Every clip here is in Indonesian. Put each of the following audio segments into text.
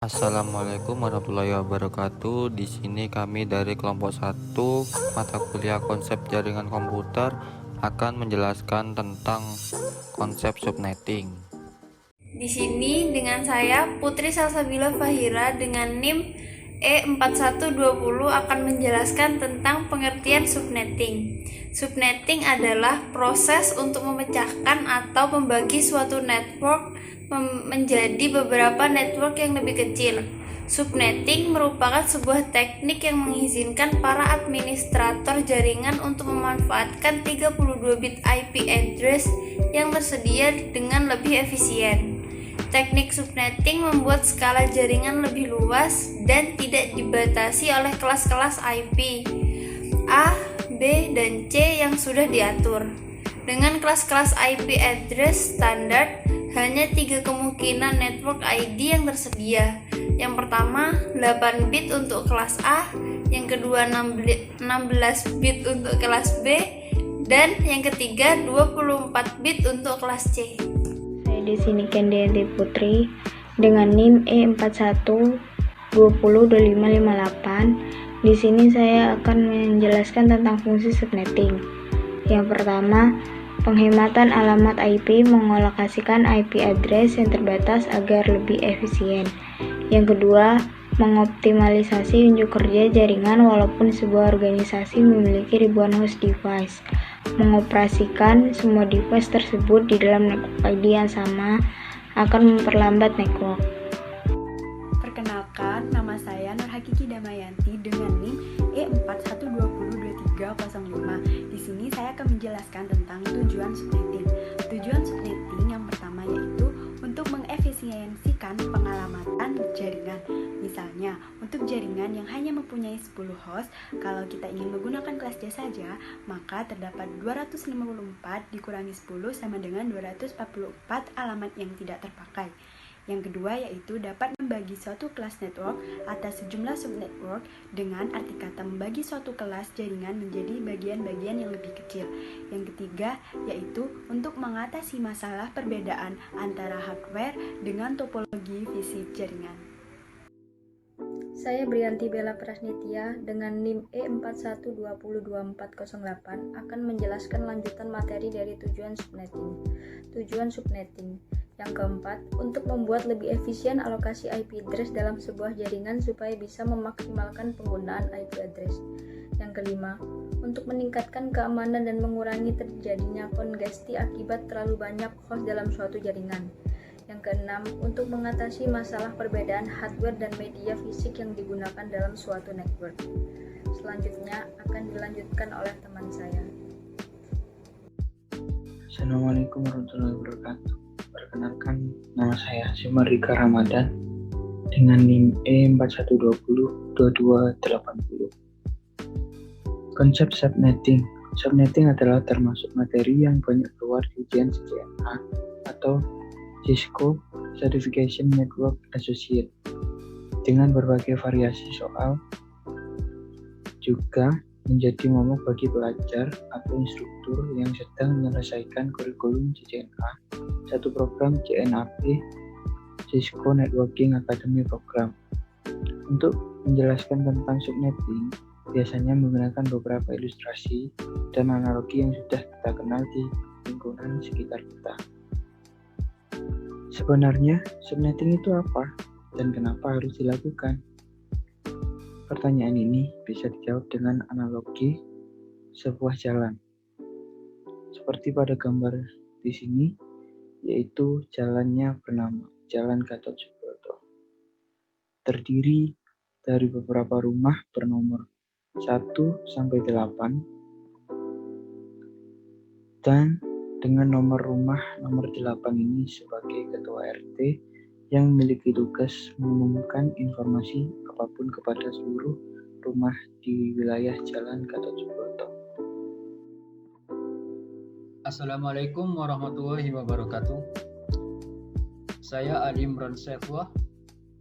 Assalamualaikum warahmatullahi wabarakatuh. Di sini kami dari kelompok 1 mata kuliah konsep jaringan komputer akan menjelaskan tentang konsep subnetting. Di sini dengan saya Putri Salsabila Fahira dengan NIM E4120 akan menjelaskan tentang pengertian subnetting. Subnetting adalah proses untuk memecahkan atau membagi suatu network menjadi beberapa network yang lebih kecil. Subnetting merupakan sebuah teknik yang mengizinkan para administrator jaringan untuk memanfaatkan 32 bit IP address yang tersedia dengan lebih efisien. Teknik subnetting membuat skala jaringan lebih luas dan tidak dibatasi oleh kelas-kelas IP A, B, dan C yang sudah diatur. Dengan kelas-kelas IP address standar, hanya 3 kemungkinan network ID yang tersedia. Yang pertama, 8 bit untuk kelas A, yang kedua 16 bit untuk kelas B, dan yang ketiga 24 bit untuk kelas C. Saya di sini Kendianti Putri dengan NIM E41202558. Di sini saya akan menjelaskan tentang fungsi subnetting. Yang pertama, penghematan alamat IP mengalokasikan IP address yang terbatas agar lebih efisien. Yang kedua, mengoptimalisasi unjuk kerja jaringan walaupun sebuah organisasi memiliki ribuan host device. Mengoperasikan semua device tersebut di dalam network ID yang sama akan memperlambat network. Perkenalkan, nama saya Nur Hakiki Damayanti dengan NIM E41202305. Di sini saya akan menjelaskan tentang tujuan subnetting. Tujuan subnetting yang pertama yaitu untuk mengefisiensikan pengalamatan jaringan. Misalnya, untuk jaringan yang hanya mempunyai 10 host, kalau kita ingin menggunakan kelas D saja, maka terdapat 254 dikurangi 10 sama dengan 244 alamat yang tidak terpakai. Yang kedua yaitu dapat membagi suatu kelas network atas sejumlah subnetwork dengan arti kata membagi suatu kelas jaringan menjadi bagian-bagian yang lebih kecil. Yang ketiga yaitu untuk mengatasi masalah perbedaan antara hardware dengan topologi fisik jaringan. Saya Brianti Bella Prasnitya dengan NIM E41202408 akan menjelaskan lanjutan materi dari tujuan subnetting. Tujuan subnetting yang keempat, untuk membuat lebih efisien alokasi IP address dalam sebuah jaringan supaya bisa memaksimalkan penggunaan IP address. Yang kelima, untuk meningkatkan keamanan dan mengurangi terjadinya kongesti akibat terlalu banyak host dalam suatu jaringan. Yang keenam, untuk mengatasi masalah perbedaan hardware dan media fisik yang digunakan dalam suatu network. Selanjutnya akan dilanjutkan oleh teman saya. Assalamualaikum warahmatullahi wabarakatuh. Perkenalkan, nama saya Sumarika Ramadan dengan NIM E41202280. Konsep subnetting. Subnetting adalah termasuk materi yang banyak keluar di ujian CCNA atau Cisco Certification Network Associate dengan berbagai variasi soal, juga menjadi momok bagi pelajar atau instruktur yang sedang menyelesaikan kurikulum CCNA, satu program CNAP, Cisco Networking Academy Program. Untuk menjelaskan tentang subnetting, biasanya menggunakan beberapa ilustrasi dan analogi yang sudah kita kenal di lingkungan sekitar kita. Sebenarnya, subnetting itu apa dan kenapa harus dilakukan? Pertanyaan ini bisa dijawab dengan analogi sebuah jalan. Seperti pada gambar di sini, yaitu jalannya bernama Jalan Gatot Subroto. Terdiri dari beberapa rumah bernomor 1 sampai 8 dan dengan nomor rumah nomor 8 ini sebagai ketua RT yang memiliki tugas mengumumkan informasi apapun kepada seluruh rumah di wilayah Jalan Gatot Subroto. Assalamualaikum warahmatullahi wabarakatuh. Saya Adi Imran Saifullah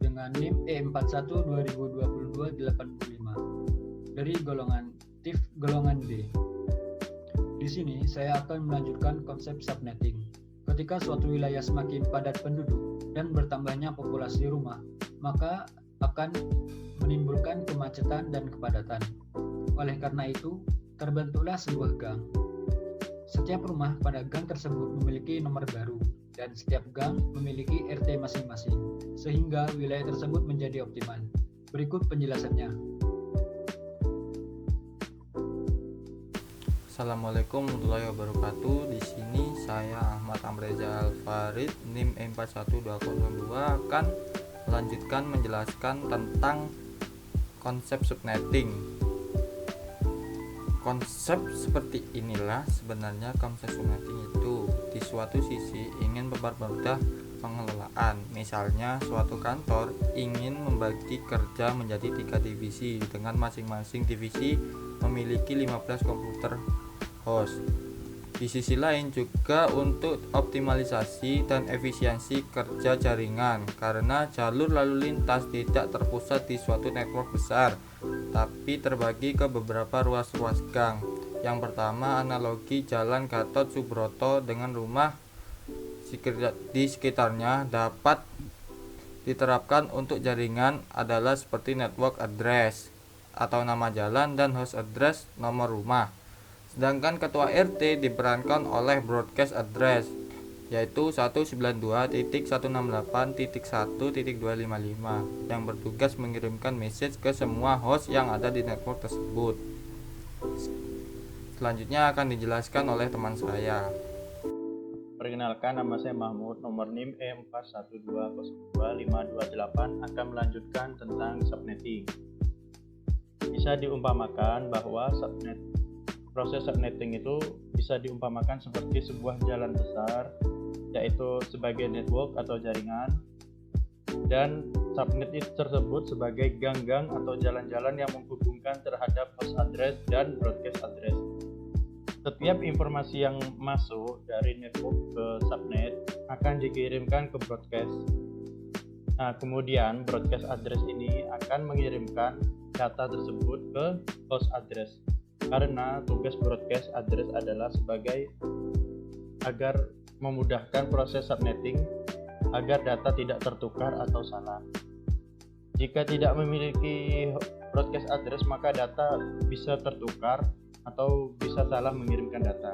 dengan NIM E41202285 dari golongan TIF golongan D. Di sini saya akan melanjutkan konsep subnetting. ketika suatu wilayah semakin padat penduduk dan bertambahnya populasi rumah, maka akan menimbulkan kemacetan dan kepadatan. Oleh karena itu, terbentuklah sebuah gang. Setiap rumah pada gang tersebut memiliki nomor baru, dan setiap gang memiliki RT masing-masing, sehingga wilayah tersebut menjadi optimal. Berikut penjelasannya. Assalamualaikum warahmatullahi wabarakatuh. Di sini saya Ahmad Amreza Alfarid, NIM E41202 akan melanjutkan menjelaskan tentang konsep subnetting. Konsep seperti inilah sebenarnya konsep subnetting itu. Di suatu sisi ingin mempermudah pengelolaan. Misalnya suatu kantor ingin membagi kerja menjadi 3 divisi dengan masing-masing divisi memiliki 15 komputer host. Di sisi lain juga untuk optimalisasi dan efisiensi kerja jaringan, karena jalur lalu lintas tidak terpusat di suatu network besar, tapi terbagi ke beberapa ruas-ruas gang. Yang pertama, analogi Jalan Gatot Subroto dengan rumah di sekitarnya dapat diterapkan untuk jaringan adalah seperti network address atau nama jalan dan host address nomor rumah. Sedangkan ketua RT diperankan oleh broadcast address, yaitu 192.168.1.255 yang bertugas mengirimkan message ke semua host yang ada di network tersebut. Selanjutnya akan dijelaskan oleh teman saya. Perkenalkan, nama saya Mahmud, nomor NIM E412022528 akan melanjutkan tentang subnetting. Bisa diumpamakan bahwa proses subnetting itu bisa diumpamakan seperti sebuah jalan besar, yaitu sebagai network atau jaringan, dan subnet tersebut sebagai gang-gang atau jalan-jalan yang menghubungkan terhadap host address dan broadcast address. Setiap informasi yang masuk dari network ke subnet akan dikirimkan ke broadcast. Nah, kemudian broadcast address ini akan mengirimkan data tersebut ke host address. Karena tugas broadcast address adalah sebagai agar memudahkan proses subnetting agar data tidak tertukar atau salah. Jika tidak memiliki broadcast address, maka data bisa tertukar atau bisa salah mengirimkan data.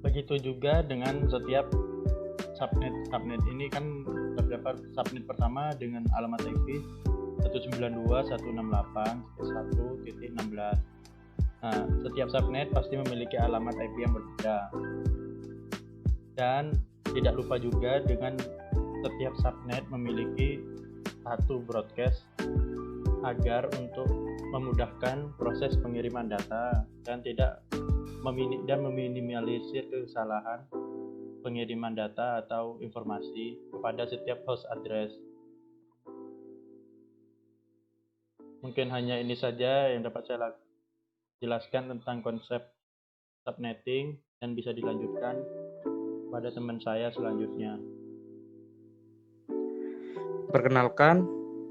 Begitu juga dengan setiap subnet. Subnet ini kan terdapat subnet pertama dengan alamat IP 192.168.1.16. Nah, setiap subnet pasti memiliki alamat IP yang berbeda. Dan tidak lupa juga dengan setiap subnet memiliki satu broadcast agar untuk memudahkan proses pengiriman data dan meminimalisir kesalahan pengiriman data atau informasi kepada setiap host address. Mungkin hanya ini saja yang dapat saya jelaskan tentang konsep subnetting dan bisa dilanjutkan pada teman saya selanjutnya. Perkenalkan,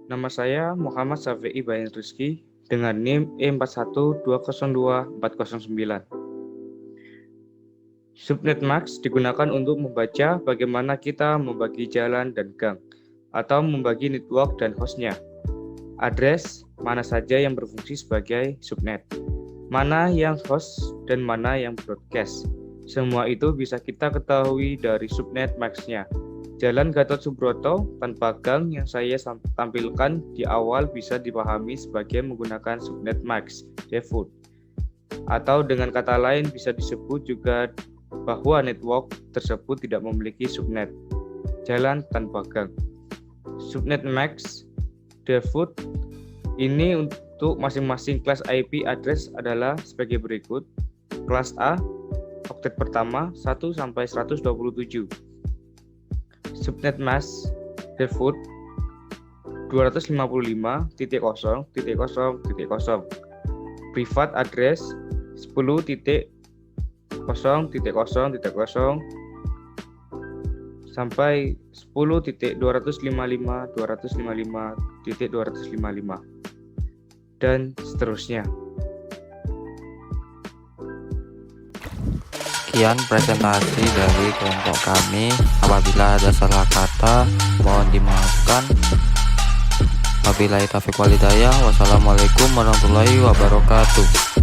nama saya Muhammad Syafi'i Bayan Rizky dengan NIM E41202.409. Subnet Max digunakan untuk membaca bagaimana kita membagi jalan dan gang, atau membagi network dan hostnya. Address mana saja yang berfungsi sebagai subnet, mana yang host dan mana yang broadcast. Semua itu bisa kita ketahui dari subnet Max-nya. Jalan Gatot Subroto tanpa gang yang saya tampilkan di awal bisa dipahami sebagai menggunakan subnet Max default. Atau dengan kata lain bisa disebut juga bahwa network tersebut tidak memiliki subnet jalan tanpa gang. Subnet Max default ini untuk masing-masing kelas IP address adalah sebagai berikut. Kelas A, oktet pertama 1 sampai 127. Subnet Max default 255.0.0.0. Privat address 10.0.0.0 sampai 10.255.255.255 dan seterusnya. Sekian presentasi dari kelompok kami. Apabila ada salah kata, mohon dimaafkan. Wabillahi taufiq walhidayah. Wassalamualaikum warahmatullahi wabarakatuh.